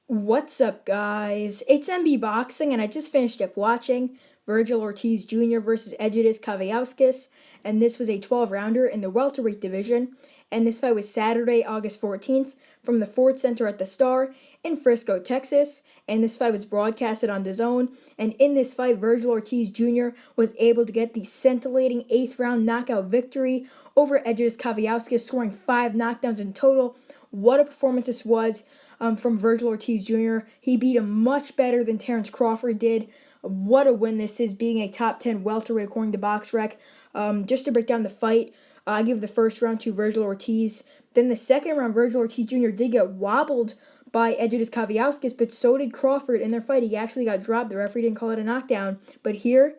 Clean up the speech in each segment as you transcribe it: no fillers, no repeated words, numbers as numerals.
What's up, guys? It's MB Boxing, and I just finished up watching Vergil Ortiz Jr. versus Egidijus Kavaliauskas, and this was a 12-rounder in the welterweight division, and this fight was Saturday, August 14th, from the Ford Center at the Star in Frisco, Texas, and this fight was broadcasted on DAZN, and in this fight, Vergil Ortiz Jr. was able to get the scintillating 8th-round knockout victory over Egidijus Kavaliauskas, scoring 5 knockdowns in total. What a performance this was from Vergil Ortiz Jr. He beat him much better than Terrence Crawford did. What a win this is, being a top 10 welterweight according to BoxRec. Just to break down the fight, I give the first round to Vergil Ortiz. Then the second round, Vergil Ortiz Jr. did get wobbled by Egidijus Kavaliauskas, but so did Crawford in their fight. He actually got dropped. The referee didn't call it a knockdown. But here,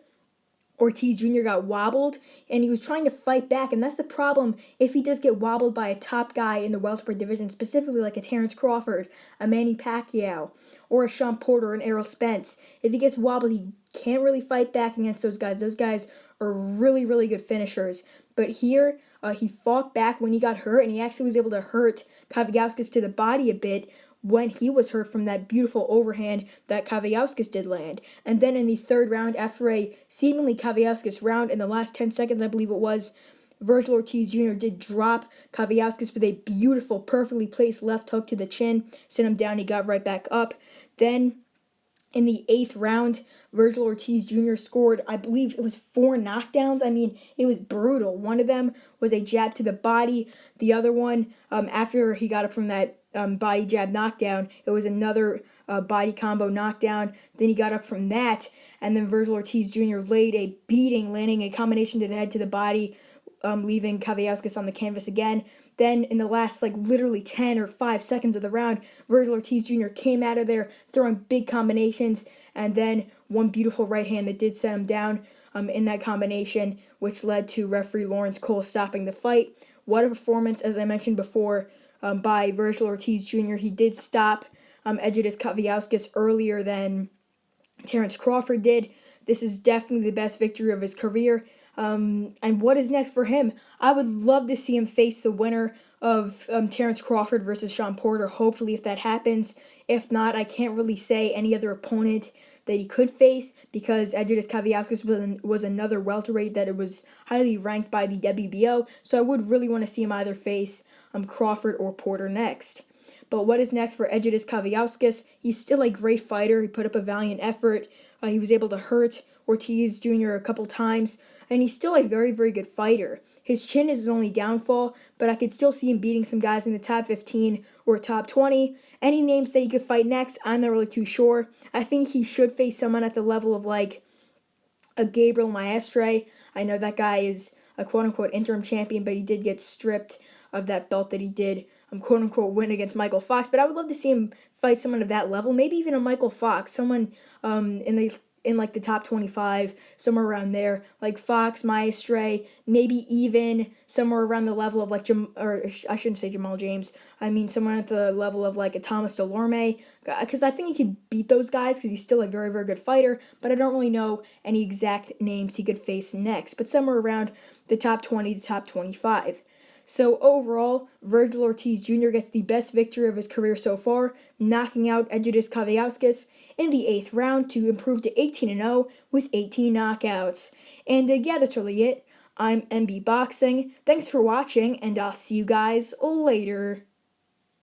Ortiz Jr. got wobbled, and he was trying to fight back, and that's the problem if he does get wobbled by a top guy in the welterweight division, specifically like a Terrence Crawford, a Manny Pacquiao, or a Sean Porter, or an Errol Spence. If he gets wobbled, he can't really fight back against those guys. Those guys are really, really good finishers. But here, he fought back when he got hurt, and he actually was able to hurt Kavaliauskas to the body a bit when he was hurt from that beautiful overhand that Kavaliauskas did land. And then in the third round, after a seemingly Kavaliauskas round, in the last 10 seconds, I believe it was, Vergil Ortiz Jr. did drop Kavaliauskas with a beautiful, perfectly placed left hook to the chin, sent him down, he got right back up. Then in the 8th round, Vergil Ortiz Jr. scored, I believe it was 4 knockdowns. I mean, it was brutal. One of them was a jab to the body. The other one, after he got up from that body jab knockdown, it was another body combo knockdown. Then he got up from that, and then Vergil Ortiz Jr. laid a beating, landing a combination to the head to the body, leaving Kavaliauskas on the canvas again. Then in the last, literally 10 or 5 seconds of the round, Vergil Ortiz Jr. came out of there throwing big combinations, and then one beautiful right hand that did set him down in that combination, which led to referee Lawrence Cole stopping the fight. What a performance, as I mentioned before, by Vergil Ortiz Jr. He did stop Egidijus Kavaliauskas earlier than Terrence Crawford did. This is definitely the best victory of his career. And what is next for him? I would love to see him face the winner of Terrence Crawford versus Sean Porter, hopefully, if that happens. If not, I can't really say any other opponent that he could face, because Egidijus Kavaliauskas was another welterweight that it was highly ranked by the WBO, so I would really want to see him either face Crawford or Porter next. But what is next for Egidijus Kavaliauskas? He's still a great fighter. He put up a valiant effort. He was able to hurt Ortiz Jr. a couple times, and he's still a very, very good fighter. His chin is his only downfall, but I could still see him beating some guys in the top 15 or top 20. Any names that he could fight next, I'm not really too sure. I think he should face someone at the level of a Gabriel Maestre. I know that guy is a quote-unquote interim champion, but he did get stripped of that belt that he did quote-unquote win against Michael Fox. But I would love to see him fight someone of that level, maybe even a Michael Fox, someone in the top 25, somewhere around there, like Fox, Maestre, maybe even somewhere around the level of I shouldn't say Jamal James, I mean someone at the level of a Thomas Delorme, because I think he could beat those guys because he's still a very, very good fighter, but I don't really know any exact names he could face next, but somewhere around the top 20 to top 25. So overall, Vergil Ortiz Jr. gets the best victory of his career so far, knocking out Egidijus Kavaliauskas in the 8th round to improve to 18-0 with 18 knockouts. And yeah, that's really it. I'm MB Boxing. Thanks for watching, and I'll see you guys later.